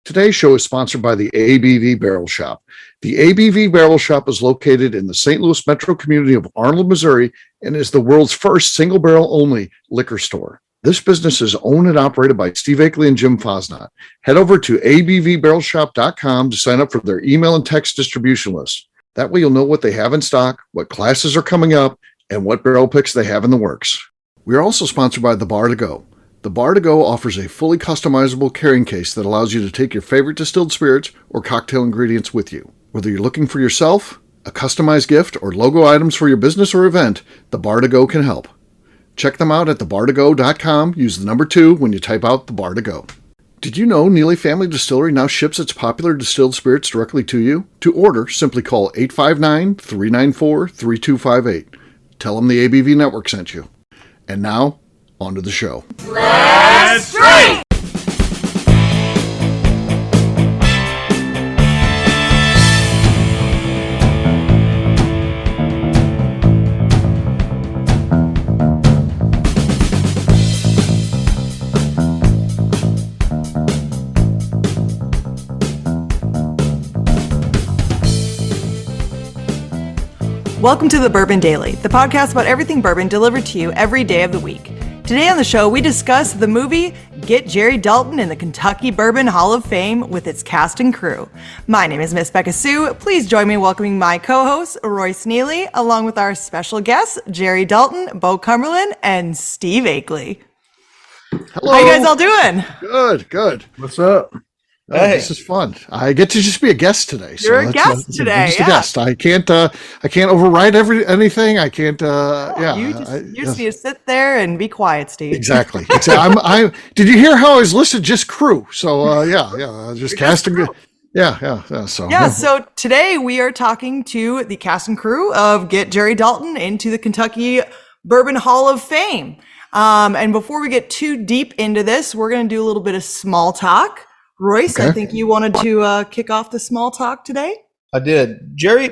Today's show is sponsored by the ABV Barrel Shop. The ABV Barrel Shop is located in the St. Louis metro community of Arnold, Missouri, and is the world's first single barrel only liquor store. This business is owned and operated by Steve Akeley and Jim Fosnot. Head over to abvbarrelshop.com to sign up for their email and text distribution list. That way you'll know what they have in stock, what classes are coming up, and what barrel picks they have in the works. We are also sponsored by The Bar to Go. The Bar to Go offers a fully customizable carrying case that allows you to take your favorite distilled spirits or cocktail ingredients with you. Whether you're looking for yourself, a customized gift, or logo items for your business or event, The Bar to Go can help. Check them out at thebar2go.com. Use the number 2 when you type out The Bar to Go. Did you know Neely Family Distillery now ships its popular distilled spirits directly to you? To order, simply call 859-394-3258. Tell them the ABV Network sent you. And now, on to the show. Let's drink! Welcome to the Bourbon Daily, the podcast about everything bourbon delivered to you every day of the week. Today on the show, we discuss the movie Get Jerry Dalton in the Kentucky Bourbon Hall of Fame with its cast and crew. My name is Miss Becca Sue. Please join me in welcoming my co-host, Royce Neely, along with our special guests, Jerry Dalton, Bo Cumberland, and Steve Akeley. Hello. How you guys all doing? Good. What's up? Hey. This is fun. I get to just be a guest today. You're a guest today. I'm just a guest. I can't override anything. I can't. You just need to sit there and be quiet, Steve. Exactly. Did you hear how I was listed? Just crew. So just casting. So today we are talking to the cast and crew of Get Jerry Dalton into the Kentucky Bourbon Hall of Fame. And before we get too deep into this, we're going to do a little bit of small talk. Royce, okay. I think you wanted to kick off the small talk today. I did. Jerry,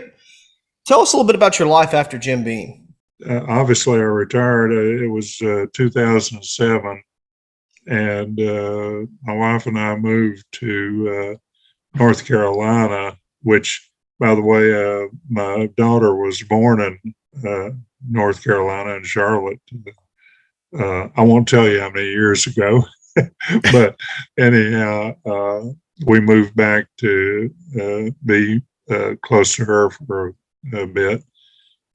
tell us a little bit about your life after Jim Beam. Obviously, I retired. It was 2007, and my wife and I moved to North Carolina, which, by the way, my daughter was born in North Carolina in Charlotte. I won't tell you how many years ago. But anyhow, we moved back to be close to her for a bit,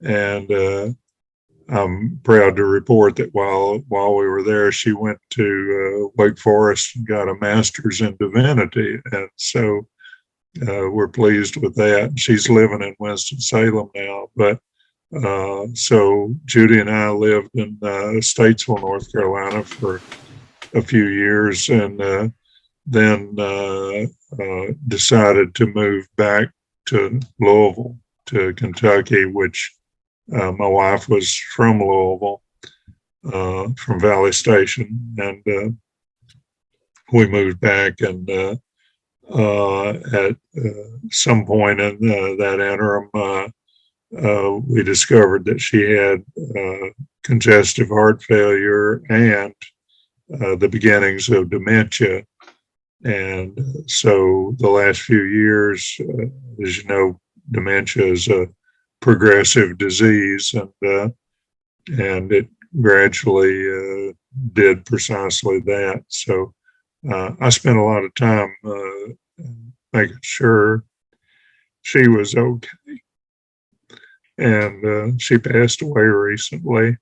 and I'm proud to report that while we were there, she went to Wake Forest and got a master's in divinity, and so we're pleased with that. She's living in Winston-Salem now, but so Judy and I lived in Statesville, North Carolina for a few years, and then decided to move back to Louisville, to Kentucky, which my wife was from Louisville, from Valley Station, and we moved back, and at some point in that interim, we discovered that she had congestive heart failure and the beginnings of dementia. And so the last few years, as you know, dementia is a progressive disease, and it gradually did precisely that. So I spent a lot of time making sure she was okay. And she passed away recently.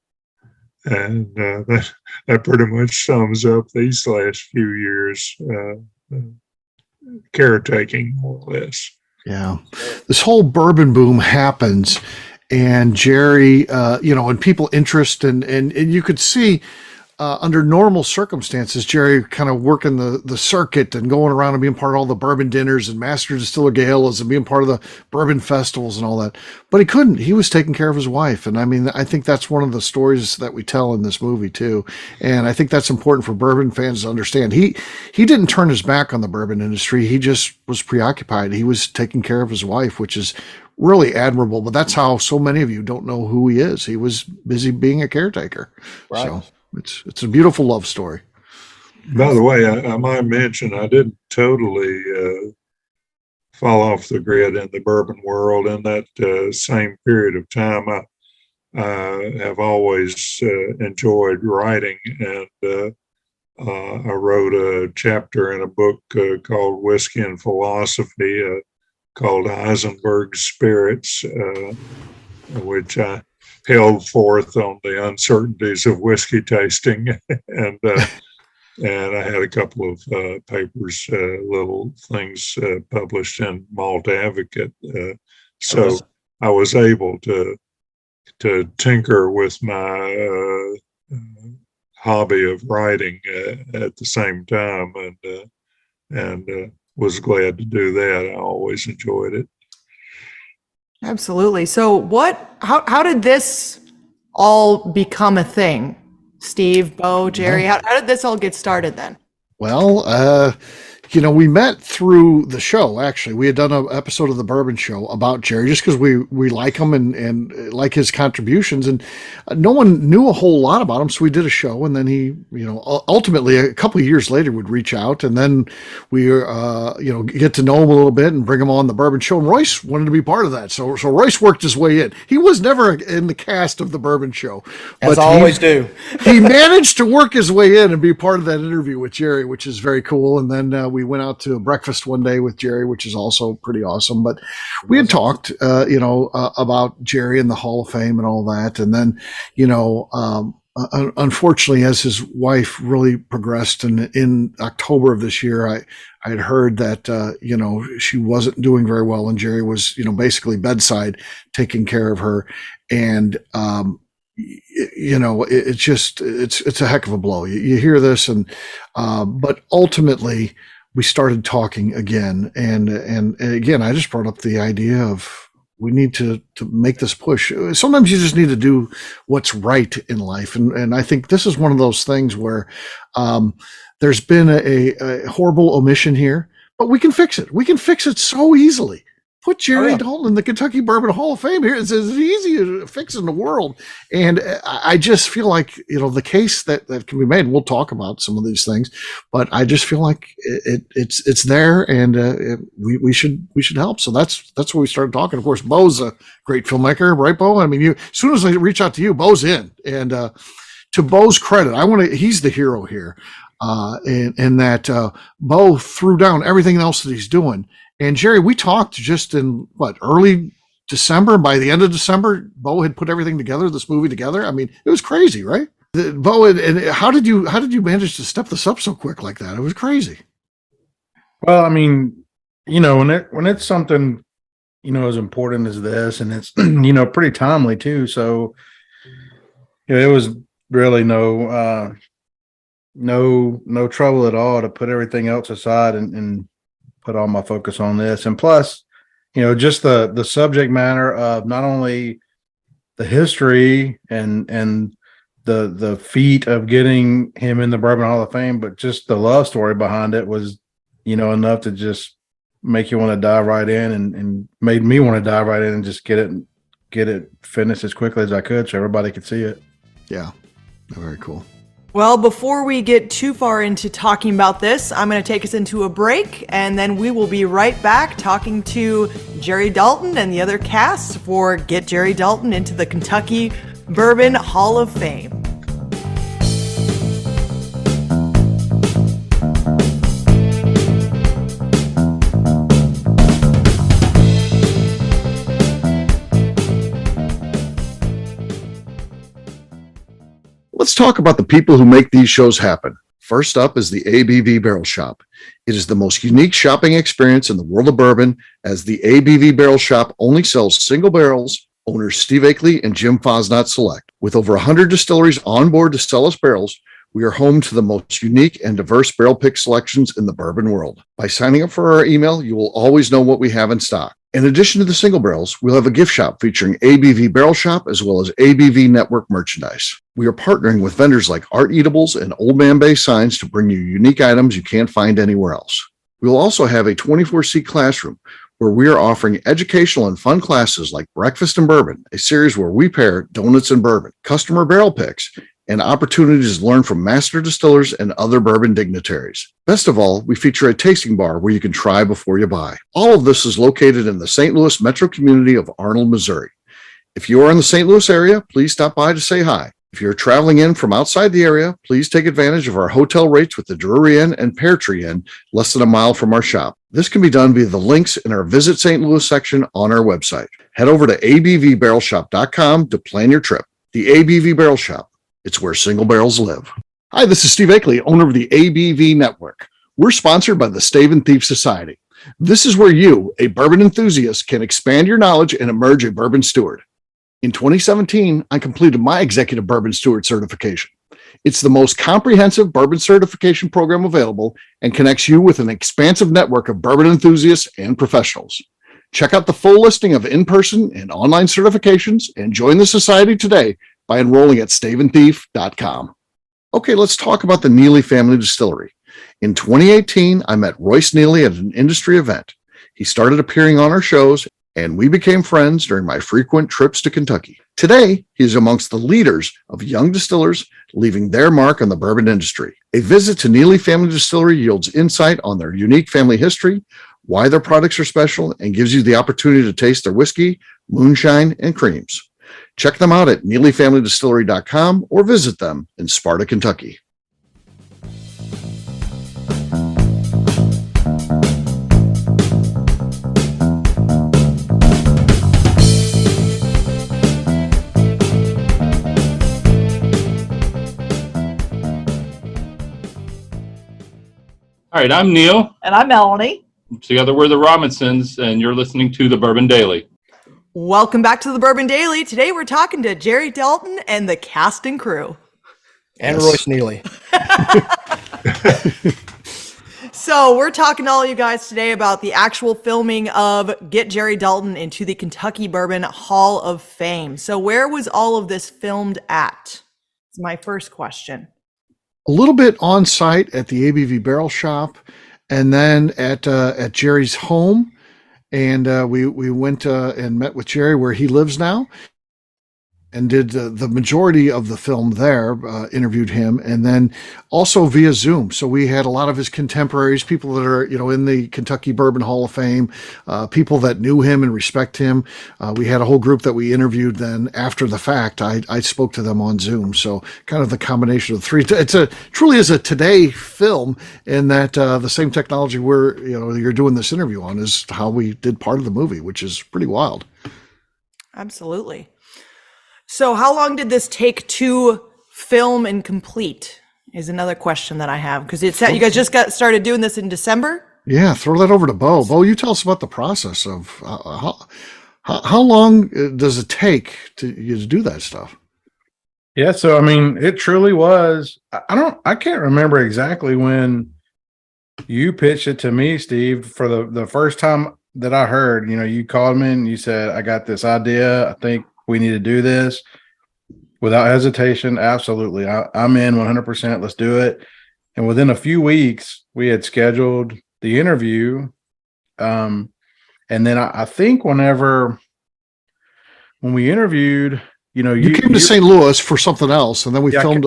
And that pretty much sums up these last few years, caretaking, more or less. Yeah. This whole bourbon boom happens, and Jerry, and people interest, and you could see under normal circumstances, Jerry kind of working the circuit and going around and being part of all the bourbon dinners and master distiller galas and being part of the bourbon festivals and all that. But he couldn't. He was taking care of his wife. And I mean, I think that's one of the stories that we tell in this movie too. And I think that's important for bourbon fans to understand. He didn't turn his back on the bourbon industry. He just was preoccupied. He was taking care of his wife, which is really admirable. But that's how so many of you don't know who he is. He was busy being a caretaker. Right. So it's a beautiful love story. By the way, I might mention I didn't totally fall off the grid in the bourbon world in that same period of time. I have always enjoyed writing, and I wrote a chapter in a book called Whiskey and Philosophy, called Heisenberg's Spirits, which I held forth on the uncertainties of whiskey tasting, and I had a couple of papers, little things published in Malt Advocate. So I was able to tinker with my hobby of writing at the same time, and was glad to do that. I always enjoyed it. Absolutely. So how did this all become a thing? Steve, Bo, Jerry, how did this all get started then? Well, we met through the show. Actually, we had done an episode of the Bourbon Show about Jerry, just because we like him and like his contributions, and no one knew a whole lot about him. So we did a show, and then he, ultimately a couple of years later would reach out, and then we, get to know him a little bit and bring him on the Bourbon Show. And Royce wanted to be part of that, so Royce worked his way in. He was never in the cast of the Bourbon Show, as I always do. He managed to work his way in and be part of that interview with Jerry, which is very cool. And then we went out to breakfast one day with Jerry, which is also pretty awesome. But we had talked, about Jerry and the Hall of Fame and all that. And then, unfortunately, as his wife really progressed, and in October of this year, I had heard that, she wasn't doing very well, and Jerry was, basically bedside taking care of her. And, it's a heck of a blow. You hear this, and but ultimately we started talking again, and again I just brought up the idea of we need to make this push. Sometimes you just need to do what's right in life, and I think this is one of those things where there's been a horrible omission here, but we can fix it. We can fix it so easily. Put Jerry Dalton in the Kentucky Bourbon Hall of Fame here. It's as easy to fix in the world. And I just feel like, the case that can be made, we'll talk about some of these things, but I just feel like it's there, and we should help. So that's where we started talking. Of course, Bo's a great filmmaker, right, Bo? I mean, as soon as I reach out to you, Bo's in. And to Bo's credit, he's the hero here. And that Bo threw down everything else that he's doing. And Jerry, we talked just in early December. By the end of December, Bo had put everything together, this movie together. I mean, it was crazy, right? Bo, and how did you manage to step this up so quick like that? It was crazy. Well, I mean, when it's something, as important as this, and it's pretty timely too. So it was really no trouble at all to put everything else aside and put all my focus on this. And plus, just the subject matter of not only the history and the feat of getting him in the Bourbon Hall of Fame, but just the love story behind it was, enough to just make you want to dive right in, and made me want to dive right in and just get it finished as quickly as I could so everybody could see it. Yeah. Very cool. Well, before we get too far into talking about this, I'm going to take us into a break, and then we will be right back talking to Jerry Dalton and the other cast for Get Jerry Dalton into the Kentucky Bourbon Hall of Fame. Let's talk about the people who make these shows happen. First up is the ABV Barrel Shop. It is the most unique shopping experience in the world of bourbon, as the ABV Barrel Shop only sells single barrels. Owners Steve Akeley and Jim Fosnot select. With over 100 distilleries on board to sell us barrels, we are home to the most unique and diverse barrel pick selections in the bourbon world. By signing up for our email, you will always know what we have in stock. In addition to the single barrels, we'll have a gift shop featuring ABV Barrel Shop as well as ABV Network merchandise. We are partnering with vendors like Art Eatables and Old Man Bay Signs to bring you unique items you can't find anywhere else. We will also have a 24-seat classroom where we are offering educational and fun classes like Breakfast and Bourbon, a series where we pair donuts and bourbon, customer barrel picks, and opportunities to learn from master distillers and other bourbon dignitaries. Best of all, we feature a tasting bar where you can try before you buy. All of this is located in the St. Louis metro community of Arnold, Missouri. If you are in the St. Louis area, please stop by to say hi. If you're traveling in from outside the area, please take advantage of our hotel rates with the Drury Inn and Pear Tree Inn, less than a mile from our shop. This can be done via the links in our Visit St. Louis section on our website. Head over to abvbarrelshop.com to plan your trip. The ABV Barrel Shop. It's where single barrels live. Hi, this is Steve Akeley, owner of the ABV Network. We're sponsored by the Stave and Thief Society. This is where you, a bourbon enthusiast, can expand your knowledge and emerge a bourbon steward. In 2017, I completed my Executive Bourbon Steward certification. It's the most comprehensive bourbon certification program available and connects you with an expansive network of bourbon enthusiasts and professionals. Check out the full listing of in-person and online certifications and join the society today by enrolling at staveandthief.com. Okay, let's talk about the Neely Family Distillery. In 2018, I met Royce Neely at an industry event. He started appearing on our shows, and we became friends during my frequent trips to Kentucky. Today, he is amongst the leaders of young distillers leaving their mark on the bourbon industry. A visit to Neely Family Distillery yields insight on their unique family history, why their products are special, and gives you the opportunity to taste their whiskey, moonshine, and creams. Check them out at neelyfamilydistillery.com or visit them in Sparta, Kentucky. All right, I'm Neil. And I'm Melanie. Together we're the Robinsons, and you're listening to the Bourbon Daily. Welcome back to the Bourbon Daily. Today we're talking to Jerry Dalton and the cast and crew. And Royce Neely. So we're talking to all you guys today about the actual filming of Get Jerry Dalton into the Kentucky Bourbon Hall of Fame. So where was all of this filmed at? It's my first question. A little bit on site at the ABV Barrel Shop, and then at Jerry's home. And we went and met with Jerry where he lives now, and did the majority of the film there, interviewed him, and then also via Zoom. So we had a lot of his contemporaries, people that are, in the Kentucky Bourbon Hall of Fame, people that knew him and respect him. We had a whole group that we interviewed then after the fact. I spoke to them on Zoom. So kind of the combination of the three. It's truly is a today film in that the same technology you're doing this interview on is how we did part of the movie, which is pretty wild. Absolutely. So how long did this take to film and complete is another question that I have, because you guys just got started doing this in December? Yeah, throw that over to Bo. Bo, you tell us about the process of how long does it take to do that stuff? Yeah, so I mean, it truly was. I can't remember exactly when you pitched it to me, Steve, for the first time that I heard. You called me and you said, "I got this idea. I think we need to do this." Without hesitation, absolutely. I'm in 100%. Let's do it. And within a few weeks, we had scheduled the interview. And then I think when we interviewed, you came to St. Louis for something else, and then we filmed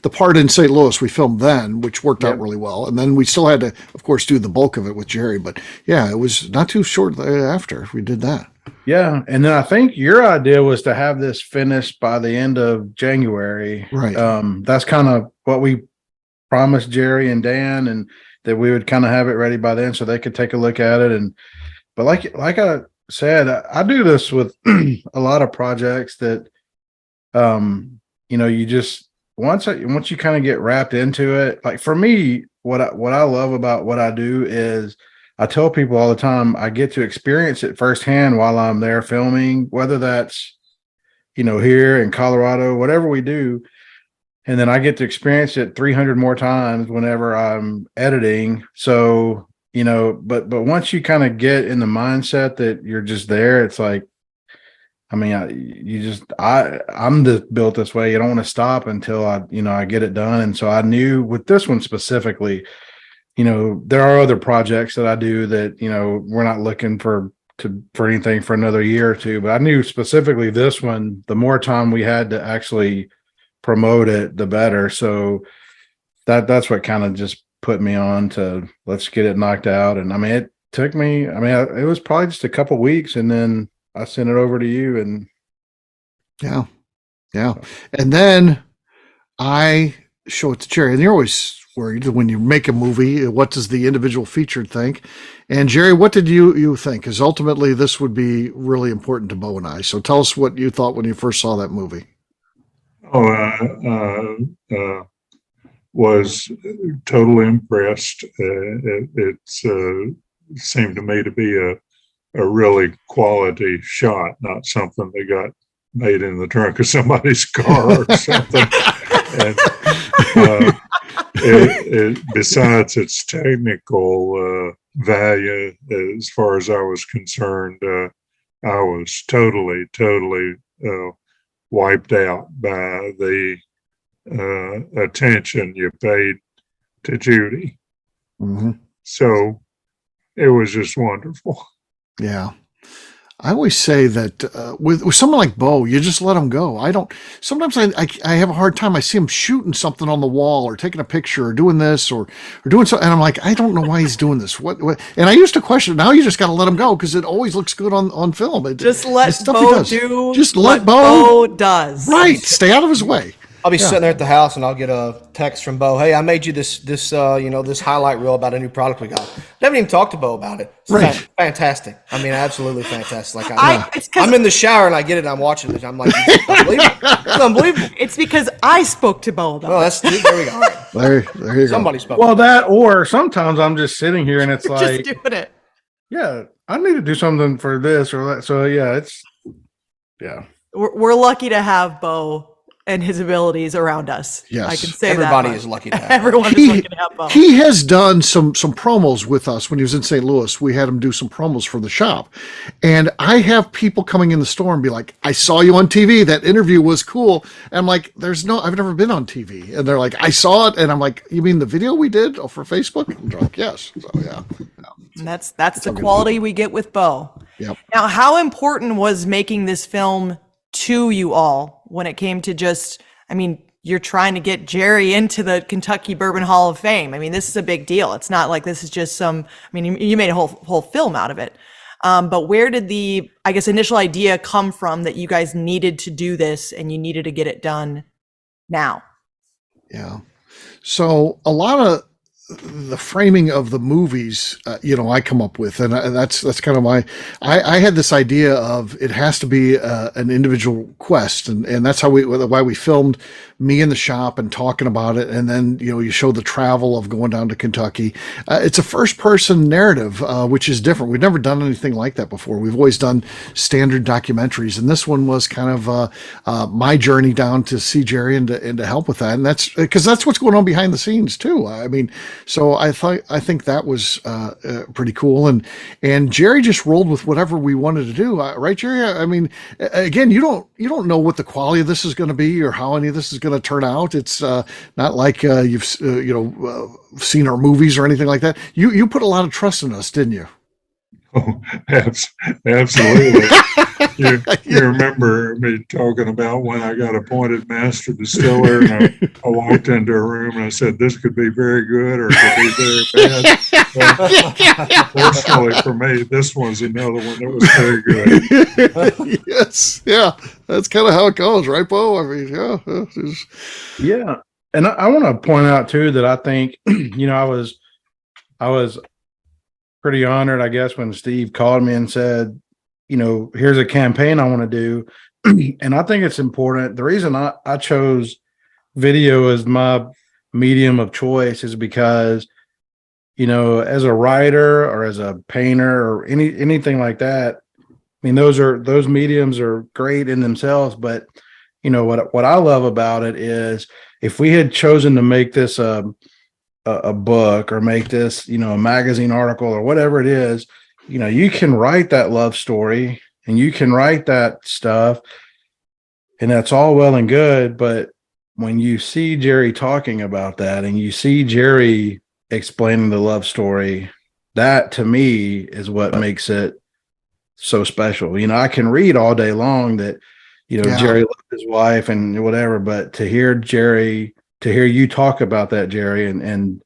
the part in St. Louis we filmed then, which worked out really well. And then we still had to, of course, do the bulk of it with Jerry. But yeah, it was not too short after we did that. Yeah. And then I think your idea was to have this finished by the end of January. Right. That's kind of what we promised Jerry and Dan, and that we would kind of have it ready by then so they could take a look at it. But like I said, I do this with a lot of projects that, you just, once you kind of get wrapped into it, like for me, what I love about what I do is I tell people all the time, I get to experience it firsthand while I'm there filming, whether that's, here in Colorado, whatever we do. And then I get to experience it 300 more times whenever I'm editing. So, but once you kind of get in the mindset that you're just there, it's like, I mean, I'm built this way. You don't want to stop until I get it done. And so I knew with this one specifically, there are other projects that I do that, we're not looking for anything for another year or two, but I knew specifically this one, the more time we had to actually promote it, the better. So that's what kind of just put me on to let's get it knocked out. And I mean, it took me, it was probably just a couple weeks, and then I sent it over to you. And Yeah. And then I show it to Jerry, and you're always worried when you make a movie, what does the individual featured think? And Jerry, what did you think? Because ultimately this would be really important to Bo and I. So tell us what you thought when you first saw that movie. Was totally impressed. It seemed to me to be a really quality shot, not something that got made in the trunk of somebody's car or something. And besides its technical value, as far as I was concerned, I was totally wiped out by the attention you paid to Judy. Mm-hmm. So it was just wonderful. Yeah. I always say that with someone like Bo, you just let him go. Sometimes I have a hard time. I see him shooting something on the wall or taking a picture or doing this or doing something. And I'm like, I don't know why he's doing this. What? And I used to question, now you just got to let him go because it always looks good on film. Just let Bo do. Just let Bo does. Right. Stay out of his way. I'll be sitting there at the house and I'll get a text from Bo. Hey, I made you this highlight reel about a new product we got. Never even talked to Bo about it. It's right. Fantastic. I mean, absolutely fantastic. Like I'm in the shower and I get it and I'm watching it. I'm like, it's unbelievable. It's unbelievable. It's because I spoke to Bo about it. There we go. There you Somebody go. spoke. Well, that, or sometimes I'm just sitting here and it's like, just doing it. Yeah, I need to do something for this or that. So We're lucky to have Bo and his abilities around us. Yes. I can say everybody that is lucky to have everyone is lucky to have Bo. He has done some promos with us when he was in St. Louis. We had him do some promos for the shop. And I have people coming in the store and be like, I saw you on TV. That interview was cool. And I'm like, I've never been on TV. And they're like, I saw it. And I'm like, you mean the video we did for Facebook? And they're like, yes. So yeah. And that's the quality we get with Bo. Yep. Now, how important was making this film to you all when it came to you're trying to get Jerry into the Kentucky Bourbon Hall of Fame. I mean, this is a big deal. It's not like this is just you made a whole film out of it. But where did the, initial idea come from that you guys needed to do this and you needed to get it done now? Yeah. So a lot of the framing of the movies, I come up with, and that's kind of I had this idea of it has to be an individual quest, and that's why we filmed me in the shop and talking about it, and then you show the travel of going down to Kentucky. It's a first person narrative, which is different. We've never done anything like that before. We've always done standard documentaries, and this one was kind of my journey down to see Jerry and to help with that, and that's because that's what's going on behind the scenes too. I mean. So I think that was pretty cool, and Jerry just rolled with whatever we wanted to do, right, Jerry? I mean, again, you don't know what the quality of this is going to be or how any of this is going to turn out. It's not like you've seen our movies or anything like that. You put a lot of trust in us, didn't you? Oh, absolutely. You remember me talking about when I got appointed master distiller, and I walked into a room and I said, this could be very good or it could be very bad. Fortunately for me, this one's another one that was very good. Yes. Yeah. That's kind of how it goes, right, Bo? I mean, yeah. Yeah. And I want to point out too that I think, I was pretty honored, I guess, when Steve called me and said, here's a campaign I want to do. And I think it's important. The reason I chose video as my medium of choice is because, as a writer or as a painter or anything like that, I mean, those mediums are great in themselves. But, what I love about it is if we had chosen to make this a book or make this, a magazine article or whatever it is, you can write that love story and you can write that stuff and that's all well and good. But when you see Jerry talking about that and you see Jerry explaining the love story, that to me is what makes it so special. I can read all day long that, Yeah. Jerry loved his wife and whatever, but to hear you talk about that, Jerry, and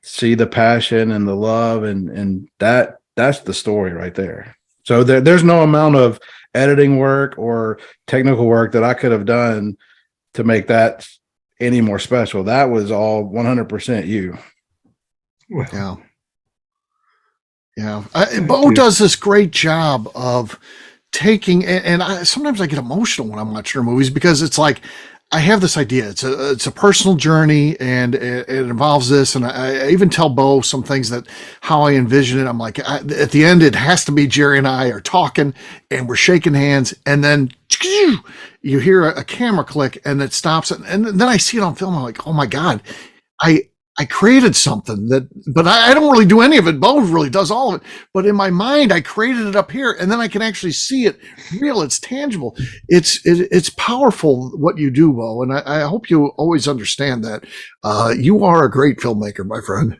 see the passion and the love and that's the story right there. So there's no amount of editing work or technical work that I could have done to make that any more special. That was all 100% you. Well, Yeah. Yeah. Bo does this great job of taking, and sometimes I get emotional when I'm watching her movies because it's like, I have this idea. It's a personal journey, and it involves this. And I even tell Bo some things that how I envision it. I'm like, at the end, it has to be Jerry and I are talking, and we're shaking hands, and then you hear a camera click, and it stops, and then I see it on film. I'm like, oh my god, I created something but I don't really do any of it. Bo really does all of it. But in my mind, I created it up here, and then I can actually see it real. It's tangible. It's powerful what you do, Bo. And I hope you always understand that. You are a great filmmaker, my friend.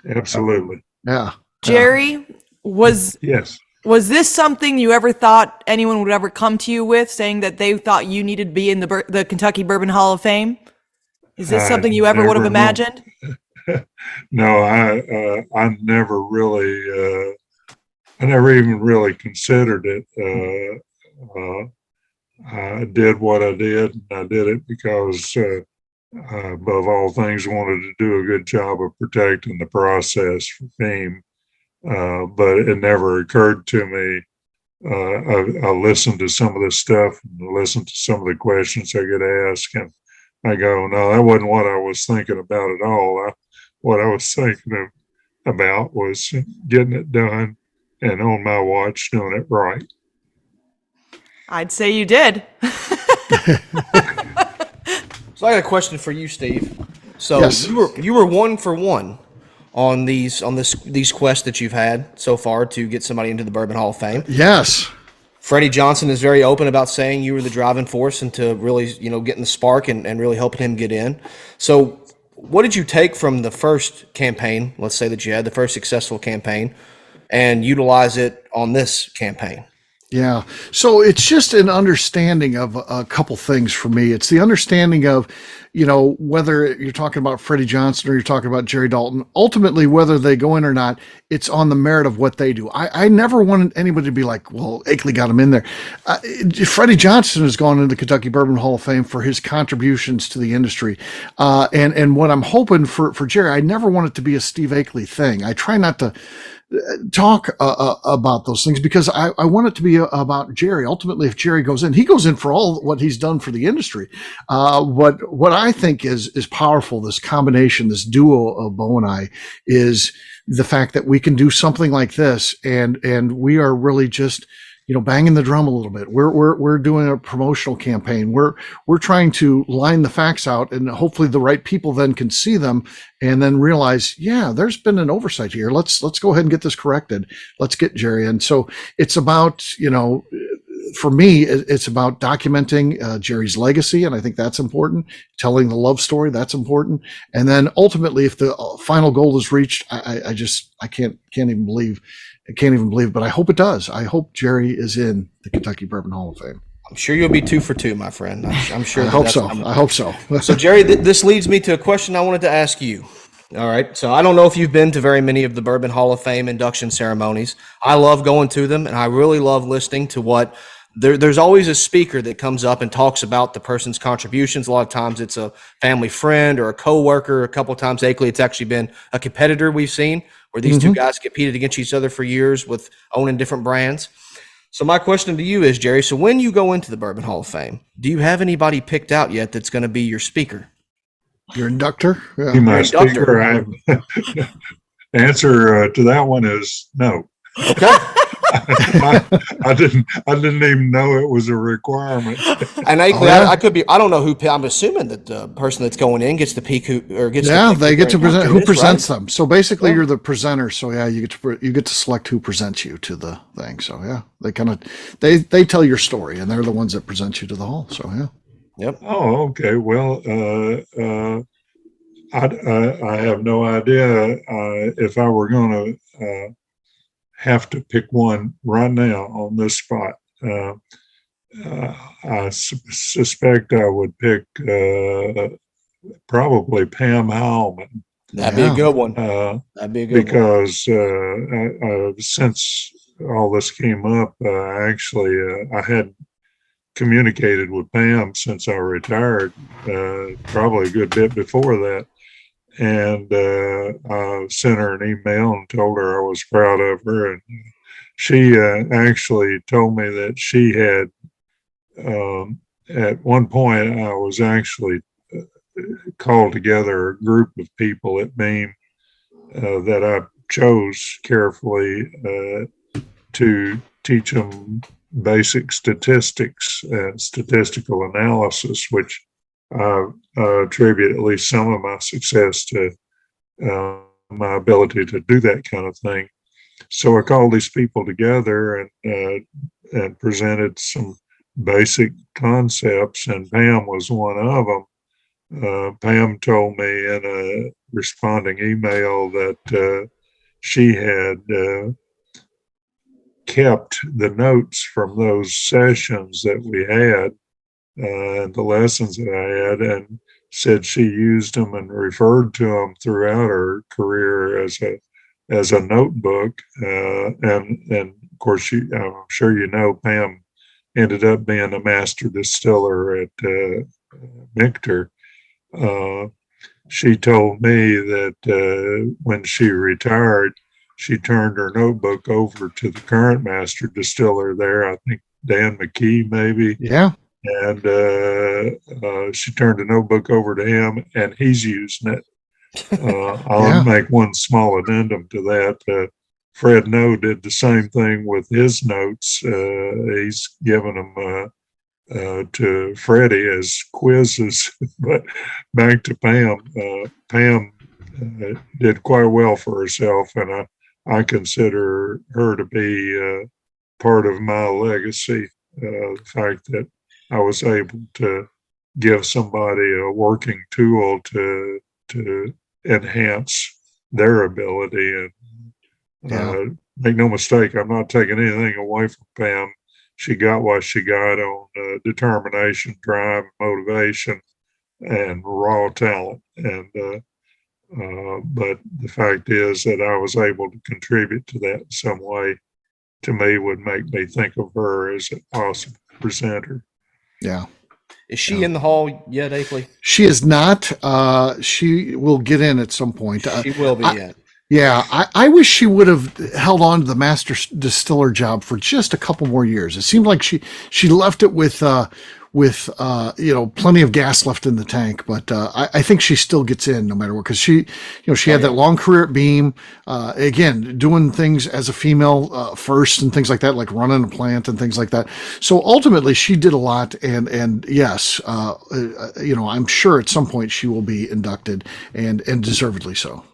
absolutely. Yeah. Jerry, was Yes. this something you ever thought anyone would ever come to you with, saying that they thought you needed to be in the Kentucky Bourbon Hall of Fame? Is this something you ever would have imagined? No, I never really, I never even really considered it. I did what I did, and I did it because, above all things, wanted to do a good job of protecting the process for fame. But it never occurred to me. I listened to some of this stuff and listened to some of the questions I get asked, and I go, no, that wasn't what I was thinking about at all. What I was thinking about was getting it done and on my watch doing it right. I'd say you did. So I got a question for you, Steve. So Yes. you were 1 for 1 on these quests that you've had so far to get somebody into the Bourbon Hall of Fame. Yes. Freddie Johnson is very open about saying you were the driving force into really, getting the spark and really helping him get in. So what did you take from the first campaign, let's say that you had the first successful campaign, and utilize it on this campaign? Yeah. So it's just an understanding of a couple things for me. It's the understanding of, whether you're talking about Freddie Johnson or you're talking about Jerry Dalton, ultimately, whether they go in or not, it's on the merit of what they do. I never wanted anybody to be like, well, Akeley got him in there. Freddie Johnson has gone into the Kentucky Bourbon Hall of Fame for his contributions to the industry. And what I'm hoping for Jerry, I never want it to be a Steve Akeley thing. I try not to talk about those things because I want it to be about Jerry. Ultimately, if Jerry goes in, he goes in for all what he's done for the industry. What I think is powerful, this combination, this duo of Bo and I, is the fact that we can do something like this, and we are really just banging the drum a little bit. We're doing a promotional campaign. We're trying to line the facts out, and hopefully the right people then can see them and then realize, yeah, there's been an oversight here. Let's go ahead and get this corrected. Let's get Jerry. And so it's about, for me, it's about documenting Jerry's legacy, and I think that's important. Telling the love story, that's important. And then ultimately, if the final goal is reached, I can't even believe. But I hope it does. I hope Jerry is in the Kentucky Bourbon Hall of Fame. I'm sure you'll be 2 for 2, my friend. I'm sure. I hope so. I hope so. So, Jerry, this leads me to a question I wanted to ask you. All right. So I don't know if you've been to very many of the Bourbon Hall of Fame induction ceremonies. I love going to them, and I really love listening to what there's always a speaker that comes up and talks about the person's contributions. A lot of times it's a family friend or a coworker. A couple of times, Akeley, it's actually been a competitor we've seen where these two guys competed against each other for years with owning different brands. So my question to you is, Jerry, so when you go into the Bourbon Hall of Fame, do you have anybody picked out yet that's going to be your speaker? Your inductor? Yeah. My speaker, answer to that one is no. Okay. I didn't even know it was a requirement. And Akeley, I could be. I don't know who. I'm assuming that the person that's going in gets to pick who or gets. Yeah, to they get to present who presents right? them. So basically, you're the presenter. So yeah, you get to select who presents you to the thing. So yeah, they kind of they tell your story, and they're the ones that present you to the hall. So yeah. Yep. Oh, okay. Well, I have no idea if I were going to have to pick one right now on this spot. suspect I would pick probably Pam Howman. That'd be a good one. That'd be a good one. Because since all this came up, actually, I had communicated with Pam since I retired, probably a good bit before that. And I sent her an email and told her I was proud of her. And she actually told me that she had, at one point, I was actually called together a group of people at Beam that I chose carefully to teach them basic statistics and statistical analysis, which I attribute at least some of my success to my ability to do that kind of thing. So I called these people together and presented some basic concepts, and Pam was one of them. Pam told me in a responding email that she had kept the notes from those sessions that we had and the lessons that I had, and said she used them and referred to them throughout her career as a notebook. And of course, I'm sure you know, Pam ended up being a master distiller at Michter. She told me that when she retired, she turned her notebook over to the current master distiller there, I think Dan McKee maybe. Yeah. And she turned the notebook over to him, and he's using it. I'll make one small addendum to that. Fred No did the same thing with his notes. He's given them to Freddie as quizzes. But back to Pam. Pam did quite well for herself, and I consider her to be part of my legacy. The fact that I was able to give somebody a working tool to enhance their ability. And make no mistake, I'm not taking anything away from Pam. She got what she got on determination, drive, motivation, and raw talent. And but the fact is that I was able to contribute to that in some way, to me, would make me think of her as a possible presenter. Yeah. Is she in the hall yet, Akeley? She is not. She will get in at some point. She will be yet. Yeah, I wish she would have held on to the master distiller job for just a couple more years. It seemed like she left it with plenty of gas left in the tank. But I think she still gets in no matter what, because she had that long career at Beam. Again, doing things as a female first and things like that, like running a plant and things like that. So ultimately, she did a lot. And yes, I'm sure at some point she will be inducted, and deservedly so.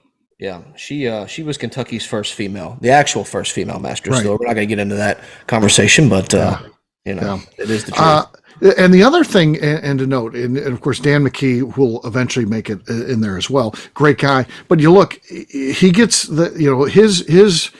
Yeah, she was Kentucky's first female, the actual first female master distiller. We're not going to get into that conversation, but it is the truth. And the other thing, and to note, and of course, Dan McKee will eventually make it in there as well. Great guy, but you look, he gets his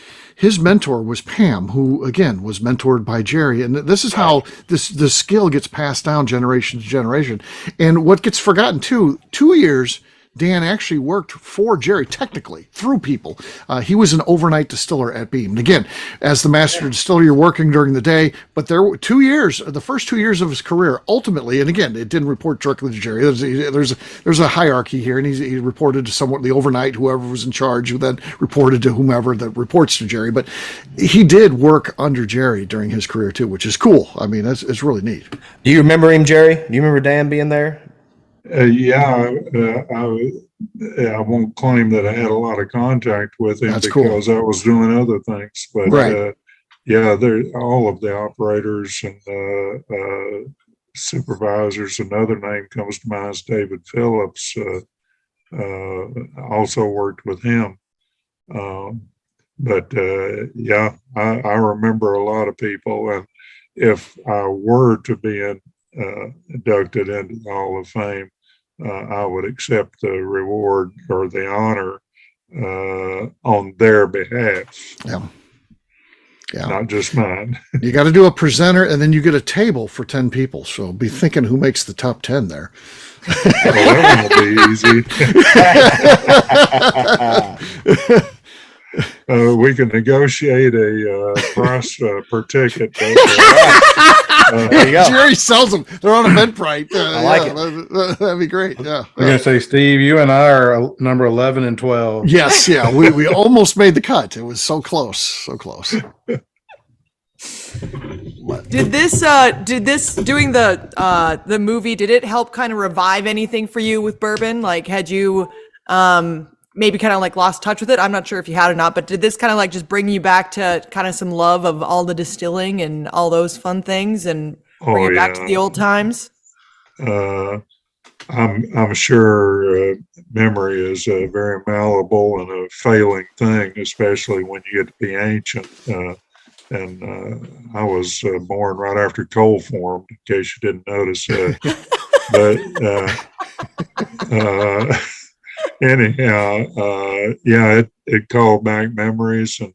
mentor was Pam, who again was mentored by Jerry, and this is how this skill gets passed down generation to generation. And what gets forgotten too, 2 years. Dan actually worked for Jerry technically through people. He was an overnight distiller at Beam. And again, as the master distiller, you're working during the day, but there were 2 years, the first 2 years of his career, ultimately, and again, it didn't report directly to Jerry. There's a hierarchy here, and he reported to someone, the overnight, whoever was in charge, who then reported to whomever that reports to Jerry. But he did work under Jerry during his career too, which is cool. I mean, it's really neat. Do you remember him, Jerry? Do you remember Dan being there? I won't claim that I had a lot of contact with him. That's because cool. I was doing other things. But Right. all of the operators and supervisors. Another name comes to mind is David Phillips. Also worked with him. I remember a lot of people, and if I were to be inducted into the Hall of Fame, I would accept the reward or the honor on their behalf. Yeah. Yeah. not just mine. You got to do a presenter and then you get a table for 10 people. So be thinking who makes the top 10 there. Well, that one will be easy. We can negotiate a price per ticket. There you go. Jerry sells them. They're on Eventbrite. I like it. That'd be great. Yeah. I'm gonna say, Steve, you and I are number 11 and 12. Yes. Yeah. We almost made the cut. It was so close. So close. Did this doing the movie, did it help kind of revive anything for you with bourbon? Like, had you maybe kind of like lost touch with it? I'm not sure if you had or not, but did this kind of like just bring you back to kind of some love of all the distilling and all those fun things and bring you back to the old times? I'm sure memory is very malleable and a failing thing, especially when you get to be ancient. And I was born right after coal formed, in case you didn't notice. But anyhow, it called back memories, and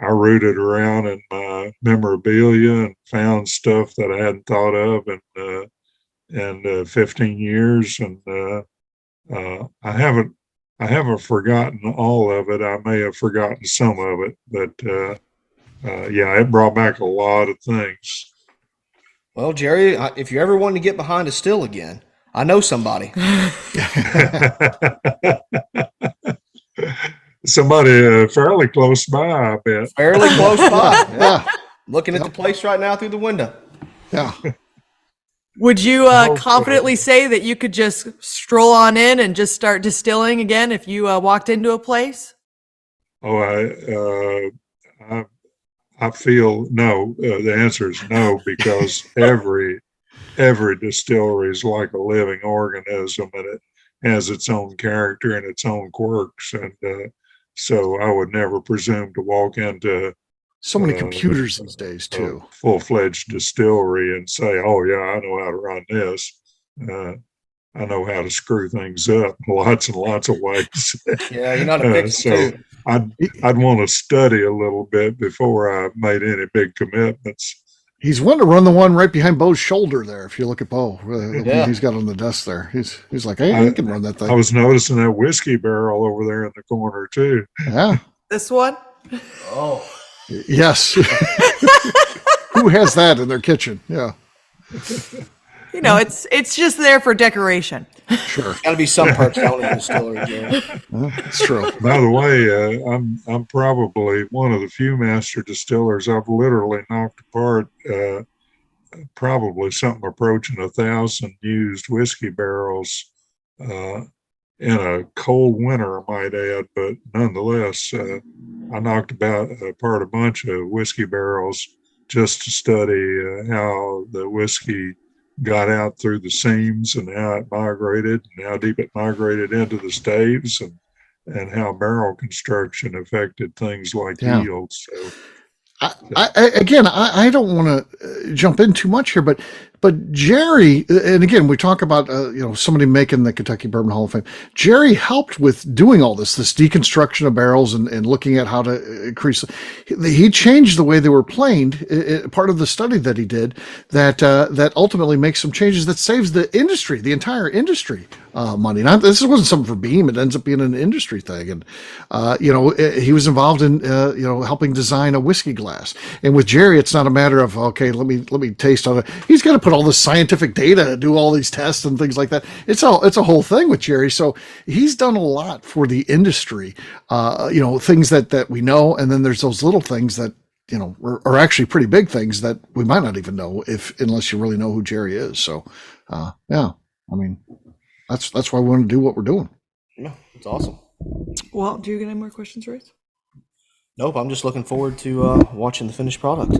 I rooted around in my memorabilia and found stuff that I hadn't thought of in 15 years, and I haven't forgotten all of it. I may have forgotten some of it, but it brought back a lot of things. Well, Jerry, if you ever want to get behind a still again, I know somebody. Somebody fairly close by, I bet. Fairly close by. Yeah. Looking at the place right now through the window. Yeah. Would you confidently say that you could just stroll on in and just start distilling again if you walked into a place? Oh, I feel no. The answer is no, because every distillery is like a living organism, and it has its own character and its own quirks. And so I would never presume to walk into So many computers these days too. Full-fledged distillery and say, "Oh yeah, I know how to run this. I know how to screw things up lots and lots of ways." Yeah, you're not a fixer. So I'd want to study a little bit before I made any big commitments. He's wanting to run the one right behind Bo's shoulder there. If you look at Bo, Yeah. he's got on the desk there. He's like, hey, I can run that thing. I was noticing that whiskey barrel over there in the corner too. Yeah. This one? Oh, Yes. Who has that in their kitchen? Yeah. You know, it's just there for decoration. Sure. got to be some perks down in the distillery, Jerry. That's true. By the way, I'm probably one of the few master distillers I've literally knocked apart probably something approaching 1,000 used whiskey barrels in a cold winter, I might add. But nonetheless, I knocked apart a bunch of whiskey barrels just to study how the whiskey got out through the seams and how it migrated and how deep it migrated into the staves and how barrel construction affected things like yield. So I don't want to jump in too much here, but Jerry, and again, we talk about somebody making the Kentucky Bourbon Hall of Fame. Jerry helped with doing all this deconstruction of barrels and looking at how to increase. He changed the way they were planed. Part of the study that he did that ultimately makes some changes that saves the industry, the entire industry, money. This wasn't something for Beam. It ends up being an industry thing, and he was involved in helping design a whiskey glass. And with Jerry, it's not a matter of okay, let me taste on it. He's got to put all this scientific data, do all these tests and things like that. It's a whole thing with Jerry. So he's done a lot for the industry. Things that we know, and then there's those little things that are actually pretty big things that we might not even know unless you really know who Jerry is. So that's why we want to do what we're doing. No, it's awesome. Well, do you get any more questions, Royce? Nope, I'm just looking forward to watching the finished product.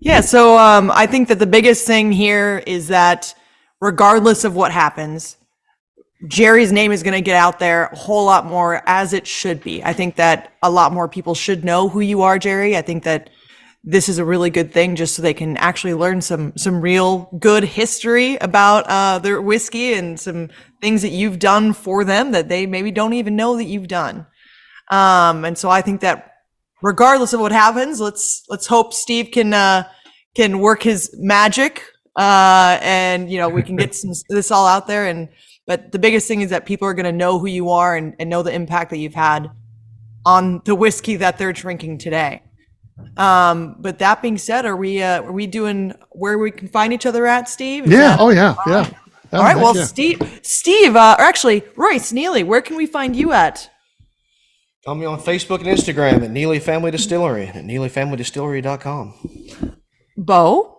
Yeah, so I think that the biggest thing here is that regardless of what happens, Jerry's name is going to get out there a whole lot more, as it should be. I think that a lot more people should know who you are, Jerry. I think that this is a really good thing just so they can actually learn some real good history about their whiskey and some things that you've done for them that they maybe don't even know that you've done. And so I think that regardless of what happens, let's hope Steve can work his magic, and we can get this all out there. But the biggest thing is that people are going to know who you are and know the impact that you've had on the whiskey that they're drinking today. But that being said, are we doing where we can find each other at, Steve? Yeah. All right. Well, yeah. Steve, or actually Royce Neely, where can we find you at? Find me on Facebook and Instagram at Neely Family Distillery at neelyfamilydistillery.com. Bo?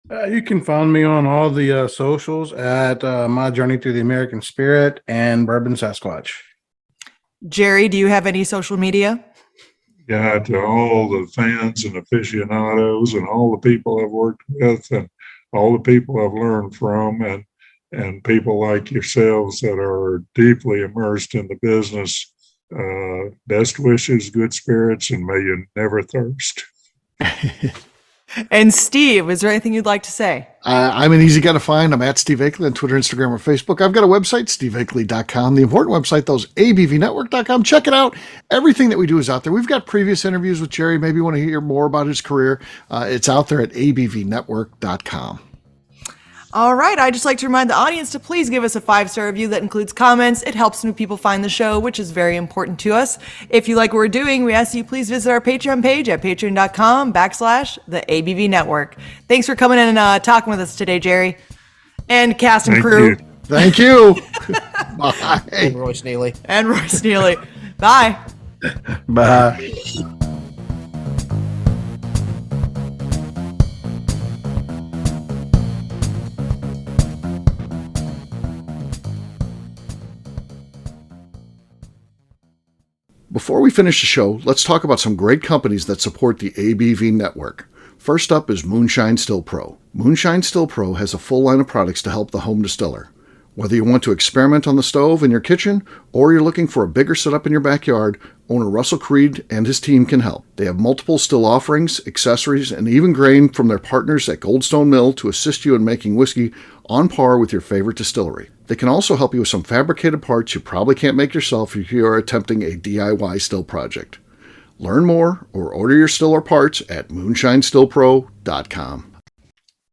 You can find me on all the socials at My Journey Through the American Spirit and Bourbon Sasquatch. Jerry, do you have any social media? Yeah, to all the fans and aficionados and all the people I've worked with and all the people I've learned from and people like yourselves that are deeply immersed in the business, best wishes, good spirits, and may you never thirst. And Steve, is there anything you'd like to say? I'm an easy guy to find. I'm at Steve Akeley on Twitter, Instagram, or Facebook. I've got a website, steveakeley.com. The important website, though, is abvnetwork.com. Check it out. Everything that we do is out there. We've got previous interviews with Jerry. Maybe you want to hear more about his career. It's out there at abvnetwork.com. All right. I'd just like to remind the audience to please give us a 5-star review that includes comments. It helps new people find the show, which is very important to us. If you like what we're doing, we ask you please visit our Patreon page at patreon.com/the ABV Network. Thanks for coming in and talking with us today, Jerry. And cast and crew. Thank you. Bye. And Royce Neely. And Royce Neely. Bye. Bye. Before we finish the show, let's talk about some great companies that support the ABV network. First up is Moonshine Still Pro. Moonshine Still Pro has a full line of products to help the home distiller. Whether you want to experiment on the stove in your kitchen or you're looking for a bigger setup in your backyard, owner Russell Creed and his team can help. They have multiple still offerings, accessories, and even grain from their partners at Goldstone Mill to assist you in making whiskey on par with your favorite distillery. They can also help you with some fabricated parts you probably can't make yourself if you are attempting a DIY still project. Learn more or order your still or parts at moonshinestillpro.com.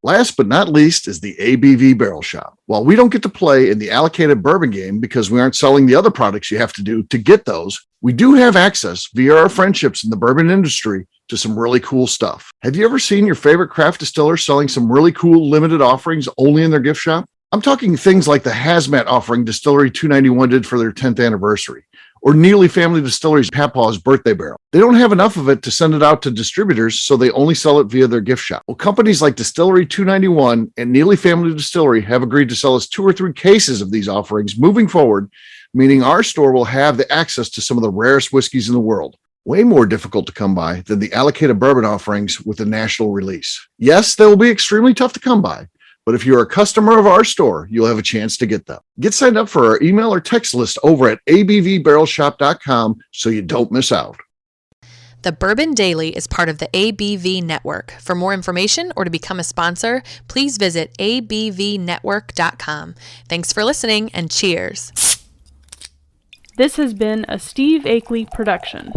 Last but not least is the ABV Barrel Shop. While we don't get to play in the allocated bourbon game because we aren't selling the other products you have to do to get those, we do have access via our friendships in the bourbon industry to some really cool stuff. Have you ever seen your favorite craft distiller selling some really cool limited offerings only in their gift shop? I'm talking things like the hazmat offering Distillery 291 did for their 10th anniversary, or Neely Family Distillery's Papaw's birthday barrel. They don't have enough of it to send it out to distributors, so they only sell it via their gift shop. Well, companies like Distillery 291 and Neely Family Distillery have agreed to sell us 2 or 3 cases of these offerings moving forward, meaning our store will have the access to some of the rarest whiskeys in the world. Way more difficult to come by than the allocated bourbon offerings with the national release. Yes, they will be extremely tough to come by, but if you're a customer of our store, you'll have a chance to get them. Get signed up for our email or text list over at abvbarrelshop.com so you don't miss out. The Bourbon Daily is part of the ABV Network. For more information or to become a sponsor, please visit abvnetwork.com. Thanks for listening and cheers. This has been a Steve Akeley production.